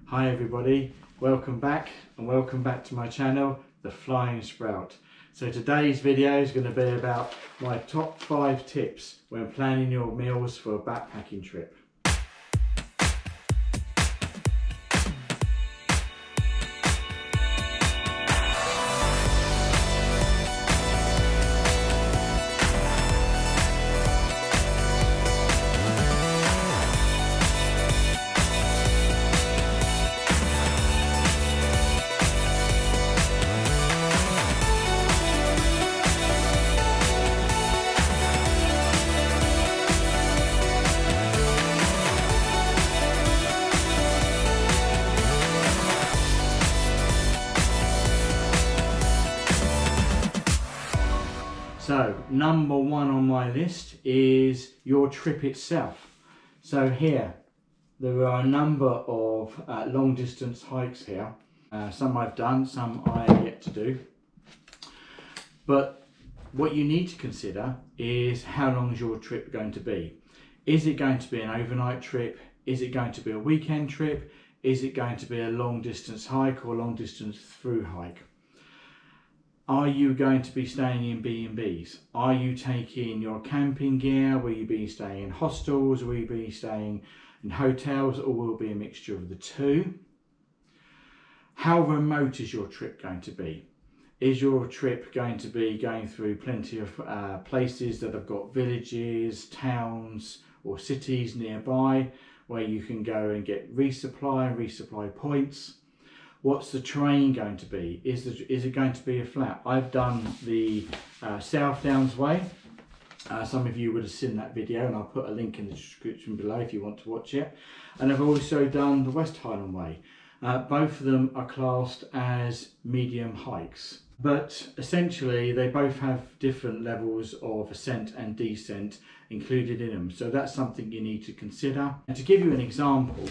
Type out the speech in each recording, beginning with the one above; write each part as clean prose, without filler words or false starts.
Hi everybody, welcome back to my channel, The Flying Sprout. So today's video is going to be about my top 5 tips when planning your meals for a backpacking trip. So, number 1 on my list is your trip itself. So here, there are a number of long distance hikes here. Some I've done, some I have yet to do. But what you need to consider is how long is your trip going to be? Is it going to be an overnight trip? Is it going to be a weekend trip? Is it going to be a long distance hike or a long distance through hike? Are you going to be staying in B&Bs? Are you taking your camping gear? Will you be staying in hostels? Will you be staying in hotels? Or will it be a mixture of the two? How remote is your trip going to be? Is your trip going to be going through plenty of places that have got villages, towns or cities nearby where you can go and get resupply and resupply points? What's the terrain going to be? Is it going to be a flat? I've done the South Downs Way. Some of you would have seen that video, and I'll put a link in the description below if you want to watch it. And I've also done the West Highland Way. Both of them are classed as medium hikes, but essentially they both have different levels of ascent and descent included in them. So that's something you need to consider. And to give you an example,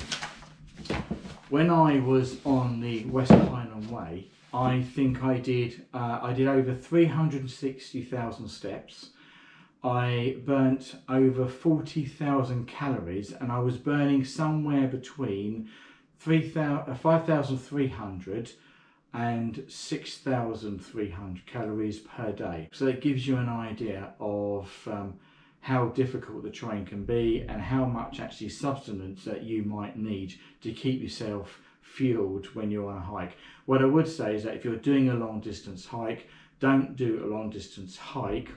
when I was on the West Highland Way, I think I did over 360,000 steps. I burnt over 40,000 calories, and I was burning somewhere between 5,300 and 6,300 calories per day. So it gives you an idea of how difficult the terrain can be and how much actually substance that you might need to keep yourself fueled when you're on a hike. What I would say is that if you're doing a long distance hike, don't do a long distance hike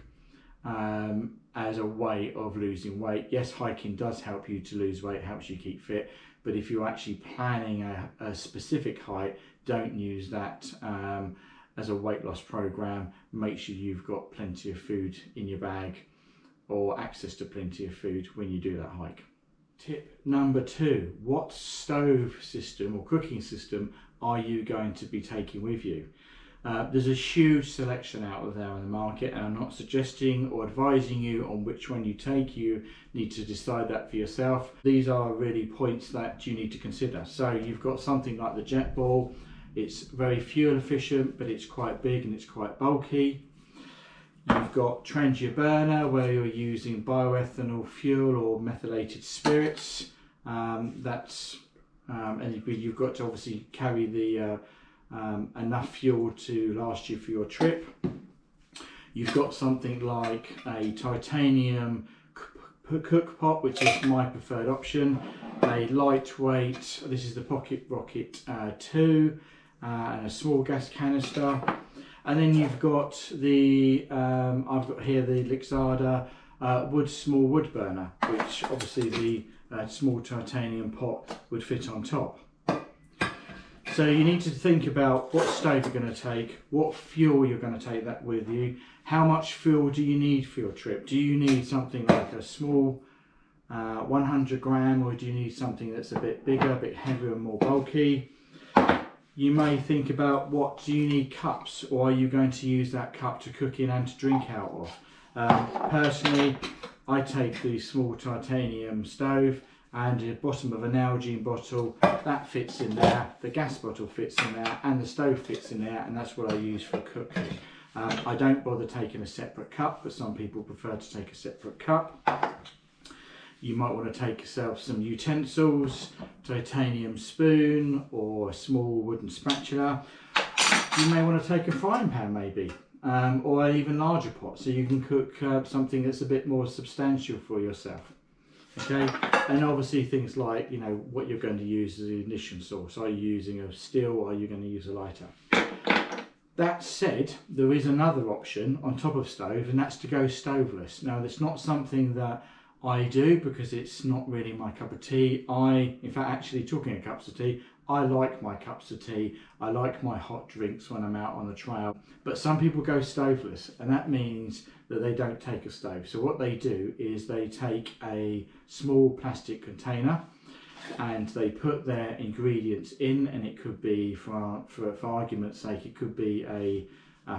as a way of losing weight. Yes, hiking does help you to lose weight, helps you keep fit, but if you're actually planning a specific hike, don't use that as a weight loss program. Make sure you've got plenty of food in your bag or access to plenty of food when you do that hike. Tip number 2, what stove system or cooking system are you going to be taking with you? There's a huge selection out there in the market, and I'm not suggesting or advising you on which one you take. You need to decide that for yourself. These are really points that you need to consider. So you've got something like the Jet Ball. It's very fuel efficient, but it's quite big and it's quite bulky. You've got Trendy Burner, where you're using bioethanol fuel or methylated spirits. And you've got to obviously carry the enough fuel to last you for your trip. You've got something like a titanium cook pot, which is my preferred option. A lightweight, this is the Pocket Rocket 2, and a small gas canister. And then you've got the, I've got here the Lixada small wood burner, which obviously the small titanium pot would fit on top. So you need to think about what stove you're going to take, what fuel you're going to take that with you, how much fuel do you need for your trip? Do you need something like a small 100 gram, or do you need something that's a bit bigger, a bit heavier and more bulky? You may think about, what do you need cups, or are you going to use that cup to cook in and to drink out of? Personally, I take the small titanium stove and the bottom of an Nalgene bottle, that fits in there, the gas bottle fits in there, and the stove fits in there, and that's what I use for cooking. I don't bother taking a separate cup, but some people prefer to take a separate cup. You might want to take yourself some utensils, titanium spoon or a small wooden spatula. You may want to take a frying pan maybe, or an even larger pot, so you can cook something that's a bit more substantial for yourself. Okay, and obviously things like, what you're going to use as the ignition source. Are you using a still, or are you going to use a lighter? That said, there is another option on top of stove, and that's to go stoveless. Now, that's not something that I do because it's not really my cup of tea. In fact, actually talking of cups of tea, I like my cups of tea. I like my hot drinks when I'm out on the trail. But some people go stoveless, and that means that they don't take a stove. So what they do is they take a small plastic container and they put their ingredients in, and it could be, for argument's sake, it could be a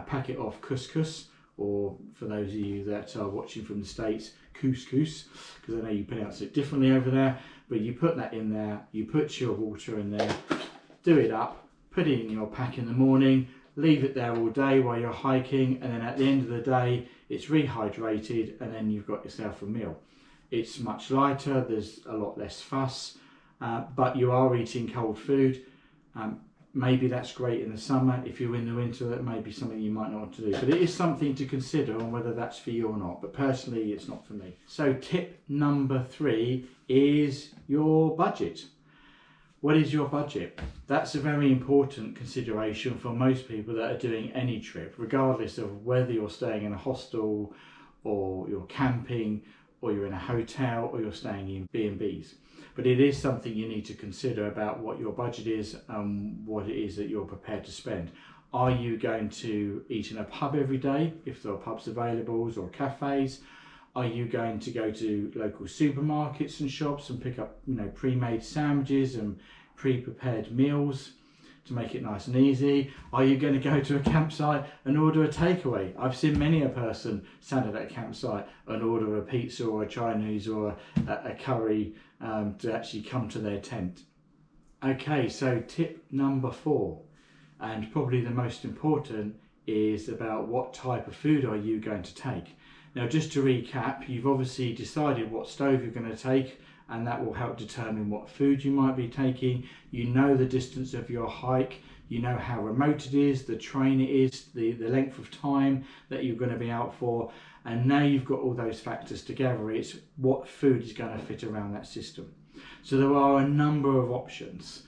packet of couscous, or for those of you that are watching from the States, couscous, because I know you pronounce it differently over there. But you put that in there, you put your water in there, do it up, put it in your pack in the morning, leave it there all day while you're hiking, and then at the end of the day it's rehydrated, and then you've got yourself a meal. It's much lighter, there's a lot less fuss, but you are eating cold food. Maybe that's great in the summer. If you're in the winter, that may be something you might not want to do. But it is something to consider on whether that's for you or not. But personally, it's not for me. So tip number 3 is your budget. What is your budget? That's a very important consideration for most people that are doing any trip, regardless of whether you're staying in a hostel, or you're camping, or you're in a hotel, or you're staying in B&Bs. But it is something you need to consider about what your budget is and what it is that you're prepared to spend. Are you going to eat in a pub every day, if there are pubs available, or cafes? Are you going to go to local supermarkets and shops and pick up, pre-made sandwiches and pre-prepared meals to make it nice and easy? Are you going to go to a campsite and order a takeaway? I've seen many a person stand at a campsite and order a pizza or a Chinese or a curry to actually come to their tent. Okay, so tip number 4, and probably the most important, is about what type of food are you going to take. Now, just to recap, you've obviously decided what stove you're going to take, and that will help determine what food you might be taking. You know the distance of your hike, you know how remote it is, the terrain it is, the length of time that you're going to be out for, and now you've got all those factors together. It's what food is going to fit around that system. So there are a number of options,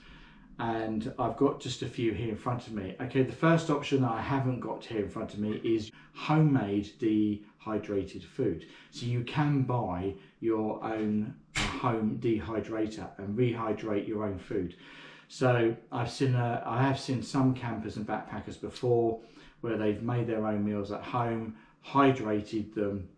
and I've got just a few here in front of me. Okay, the first option that I haven't got here in front of me is homemade dehydrated food. So you can buy your own home dehydrator and rehydrate your own food. So I have seen some campers and backpackers before where they've made their own meals at home, hydrated them,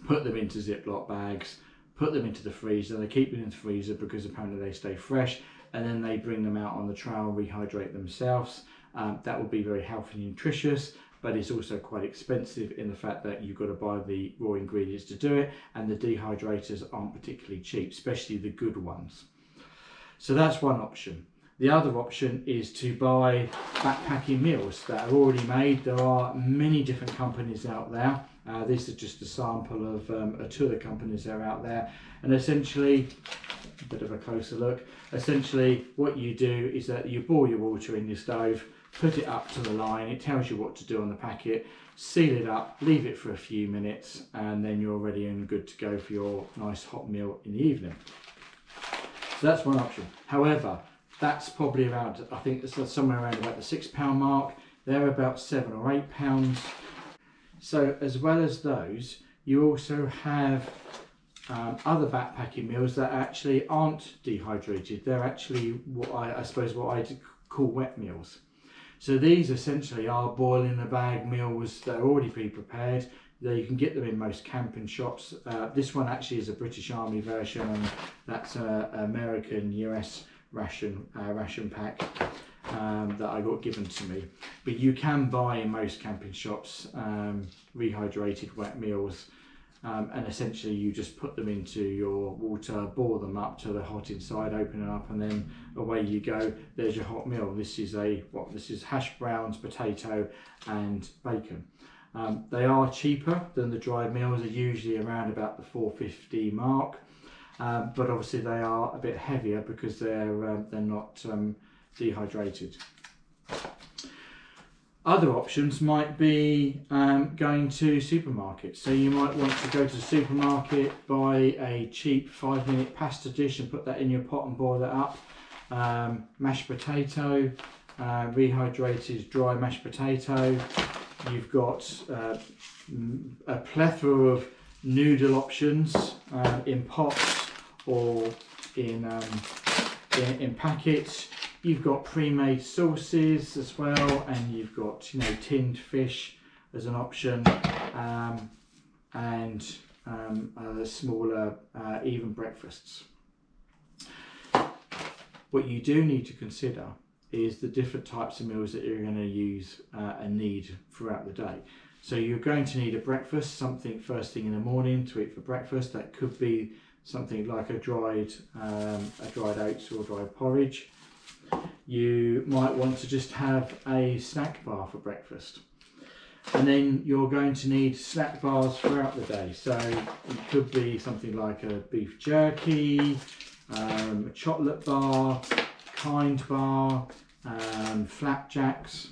put them into Ziploc bags, put them into the freezer. They keep them in the freezer because apparently they stay fresh, and then they bring them out on the trail and rehydrate themselves. That would be very healthy and nutritious, but it's also quite expensive in the fact that you've got to buy the raw ingredients to do it, and the dehydrators aren't particularly cheap, especially the good ones. So that's one option. The other option is to buy backpacking meals that are already made. There are many different companies out there. This is just a sample of two of the companies that are out there. And essentially, a bit of a closer look, essentially what you do is that you boil your water in your stove, put it up to the line, it tells you what to do on the packet, seal it up, leave it for a few minutes, and then you're ready and good to go for your nice hot meal in the evening. So that's one option. However, that's probably around, I think it's somewhere around about the £6 mark. They're about £7 or £8. So as well as those, you also have other backpacking meals that actually aren't dehydrated. They're actually what I call wet meals. So these essentially are boil in the bag meals that are already pre-prepared. You can get them in most camping shops. This one actually is a British Army version, and that's an American US ration pack that I got given to me. But you can buy in most camping shops rehydrated wet meals, and essentially you just put them into your water, boil them up till they're hot inside, open it up, and then away you go. There's your hot meal. This is hash browns, potato and bacon. They are cheaper than the dried meals. They're usually around about the £4.50 mark. but obviously they are a bit heavier because they're not dehydrated. Other options might be going to supermarkets. So you might want to go to the supermarket, buy a cheap 5-minute pasta dish and put that in your pot and boil that up. Mashed potato, rehydrated dry mashed potato. You've got a plethora of noodle options in pots or in packets. You've got pre-made sauces as well, and you've got tinned fish as an option, and smaller even breakfasts. What you do need to consider is the different types of meals that you're going to use and need throughout the day. So you're going to need a breakfast, something first thing in the morning to eat for breakfast. That could be something like a dried oats or dried porridge. You might want to just have a snack bar for breakfast. And then you're going to need snack bars throughout the day. So it could be something like a beef jerky, a chocolate bar, Kind bar, flapjacks.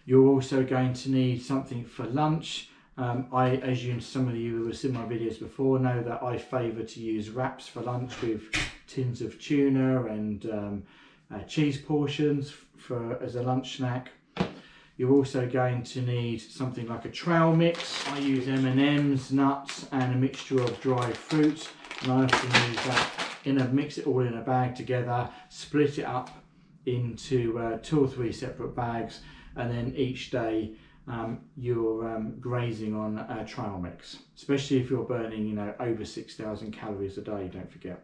You're also going to need something for lunch. Some of you who have seen my videos before know that I favour to use wraps for lunch with tins of tuna and cheese portions as a lunch snack. You're also going to need something like a trail mix. I use M&Ms, nuts and a mixture of dry fruit, and I often use that mix it all in a bag together, split it up into 2 or 3 separate bags, and then each day you're grazing on a trail mix, especially if you're burning over 6,000 calories a day, don't forget.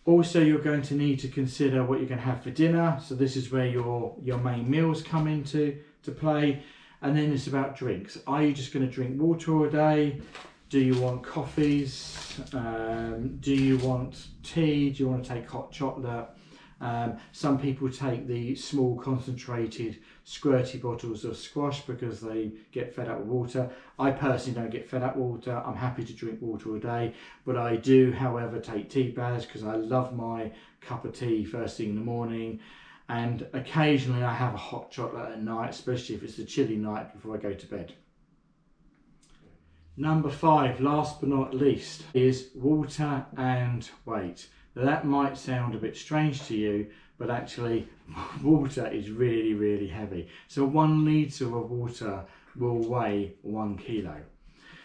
Also, you're going to need to consider what you're going to have for dinner. So this is where your main meals come into play. And then it's about drinks. Are you just going to drink water all day? Do you want coffees? Do you want tea? Do you want to take hot chocolate? Some people take the small concentrated squirty bottles of squash because they get fed up with water. I personally don't get fed up with water. I'm happy to drink water a day, but I do, however, take tea baths because I love my cup of tea first thing in the morning, and occasionally I have a hot chocolate at night, especially if it's a chilly night before I go to bed. Number 5, last but not least, is water and weight. Now that might sound a bit strange to you, but actually water is really, really heavy. So 1 litre of water will weigh 1 kilo.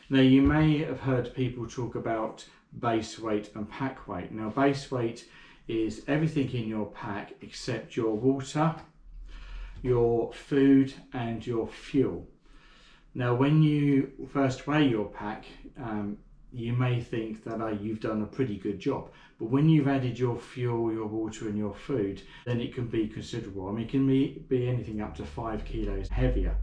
Now you may have heard people talk about base weight and pack weight. Now base weight is everything in your pack except your water, your food and your fuel. Now when you first weigh your pack, you may think that you've done a pretty good job, but when you've added your fuel, your water and your food, then it can be considerable. I mean, it can be anything up to 5 kilos heavier.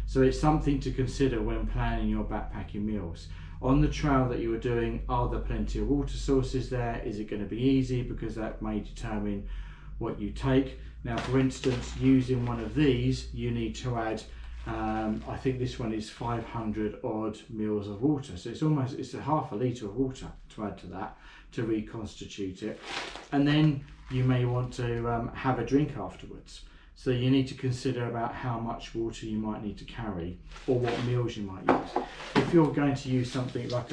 So it's something to consider when planning your backpacking meals. On the trail that you are doing, are there plenty of water sources there? Is it going to be easy? Because that may determine what you take. Now, for instance, using one of these, you need to add I think this one is 500 odd mils of water, so it's a half a litre of water to add to that to reconstitute it. And then you may want to have a drink afterwards, so you need to consider about how much water you might need to carry or what meals you might use. If you're going to use something like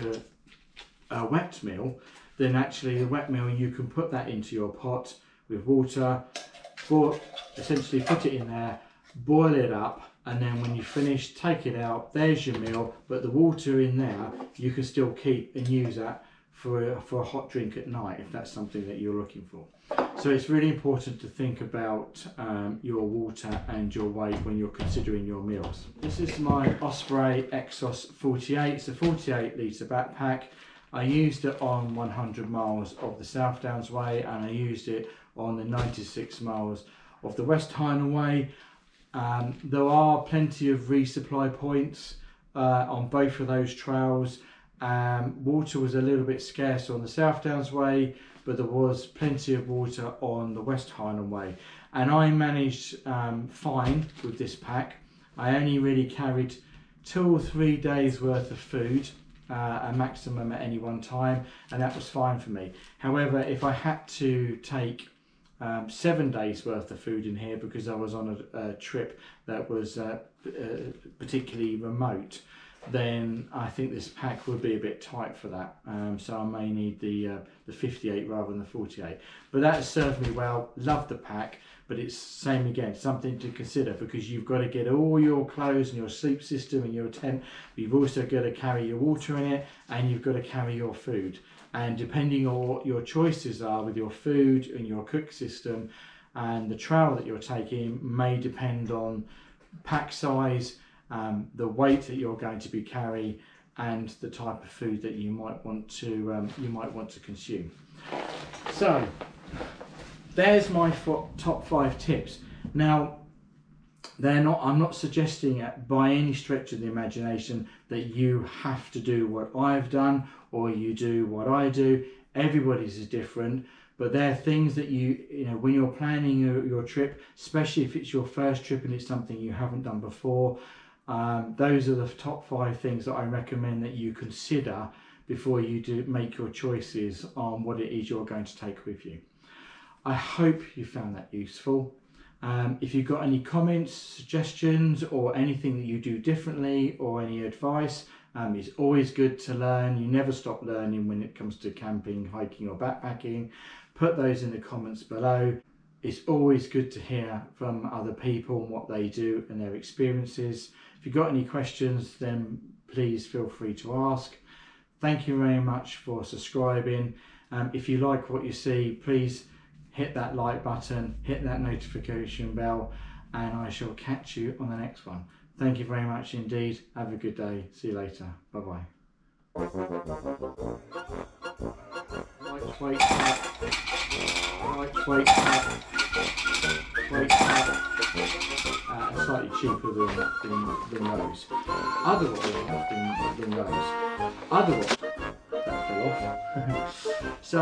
a wet meal, then actually the wet meal, you can put that into your pot with water, essentially put it in there, boil it up, and then when you finish, take it out. There's your meal, but the water in there you can still keep and use that for a hot drink at night if that's something that you're looking for. So it's really important to think about your water and your weight when you're considering your meals. This is my Osprey Exos 48. It's a 48 litre backpack. I used it on 100 miles of the South Downs Way, and I used it on the 96 miles of the West Highland Way. There are plenty of resupply points on both of those trails. Water was a little bit scarce on the South Downs Way, but there was plenty of water on the West Highland Way, and I managed fine with this pack. I only really carried 2 or 3 days worth of food a maximum at any one time, and that was fine for me. However, if I had to take 7 days worth of food in here because I was on a trip that was particularly remote, then I think this pack would be a bit tight for that. So I may need the 58 rather than the 48. But that has served me well. Love the pack, but it's same again, something to consider, because you've got to get all your clothes and your sleep system and your tent. But you've also got to carry your water in it, and you've got to carry your food. And depending on what your choices are with your food and your cook system and the trail that you're taking may depend on pack size, the weight that you're going to be carrying, and the type of food that you might want to consume. So there's my top 5 tips. Now, I'm not suggesting by any stretch of the imagination that you have to do what I've done or you do what I do. Everybody's is different, but they're things that you know when you're planning your trip, especially if it's your first trip and it's something you haven't done before. Those are the top 5 things that I recommend that you consider before you make your choices on what it is you're going to take with you. I hope you found that useful. If you've got any comments, suggestions, or anything that you do differently, or any advice, it's always good to learn. You never stop learning when it comes to camping, hiking, or backpacking. Put those in the comments below. It's always good to hear from other people and what they do and their experiences. If you've got any questions, then please feel free to ask. Thank you very much for subscribing. If you like what you see, please hit that like button, hit that notification bell, and I shall catch you on the next one. Thank you very much indeed. Have a good day. See you later. Bye-bye. Lights, weights up. Lights, weights up. Weights up. Slightly cheaper than those. Otherwise, that fell off. So